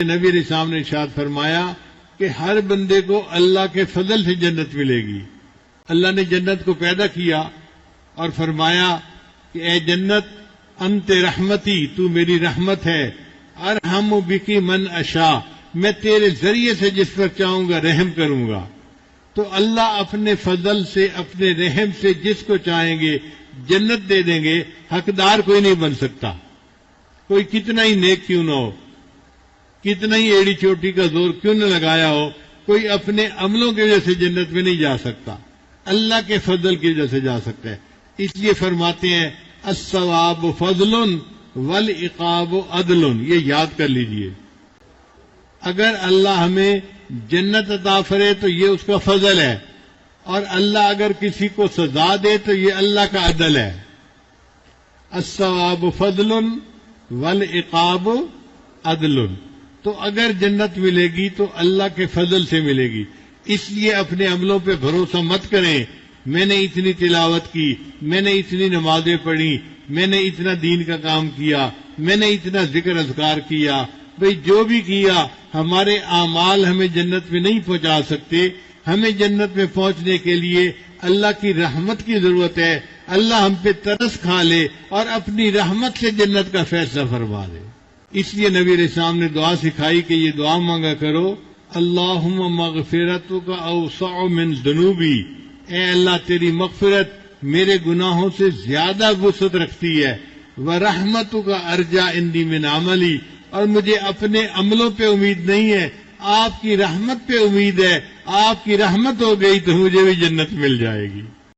نبی علیہ السلام نے ارشاد فرمایا کہ ہر بندے کو اللہ کے فضل سے جنت ملے گی۔ اللہ نے جنت کو پیدا کیا اور فرمایا کہ اے جنت انت رحمتی، تو میری رحمت ہے، ارحم بکی من اشاء، میں تیرے ذریعے سے جس پر چاہوں گا رحم کروں گا۔ تو اللہ اپنے فضل سے، اپنے رحم سے جس کو چاہیں گے جنت دے دیں گے، حقدار کوئی نہیں بن سکتا، کوئی کتنا ہی نیک کیوں نہ ہو، کتنا ہی ایڑی چوٹی کا زور کیوں نہ لگایا ہو، کوئی اپنے عملوں کی وجہ سے جنت میں نہیں جا سکتا، اللہ کے فضل کی وجہ سے جا سکتا ہے۔ اس لیے فرماتے ہیں الثواب فضل والعقاب عدل، یہ یاد کر لیجئے۔ اگر اللہ ہمیں جنت عطا فرے تو یہ اس کا فضل ہے، اور اللہ اگر کسی کو سزا دے تو یہ اللہ کا عدل ہے۔ الثواب فضل والعقاب عدل، تو اگر جنت ملے گی تو اللہ کے فضل سے ملے گی۔ اس لیے اپنے عملوں پہ بھروسہ مت کریں، میں نے اتنی تلاوت کی، میں نے اتنی نمازیں پڑھی، میں نے اتنا دین کا کام کیا، میں نے اتنا ذکر اذکار کیا، بھئی جو بھی کیا ہمارے اعمال ہمیں جنت میں نہیں پہنچا سکتے۔ ہمیں جنت میں پہنچنے کے لیے اللہ کی رحمت کی ضرورت ہے۔ اللہ ہم پہ ترس کھا لے اور اپنی رحمت سے جنت کا فیصلہ فرما دے۔ اس لیے نبی علیہ السلام نے دعا سکھائی کہ یہ دعا مانگا کرو، اللہم مغفرتک اوسع من ذنوبی، اے اللہ تیری مغفرت میرے گناہوں سے زیادہ وسعت رکھتی ہے، ورحمتک ارجا عندی من عملی، اور مجھے اپنے عملوں پہ امید نہیں ہے، آپ کی رحمت پہ امید ہے، آپ کی رحمت ہو گئی تو مجھے بھی جنت مل جائے گی۔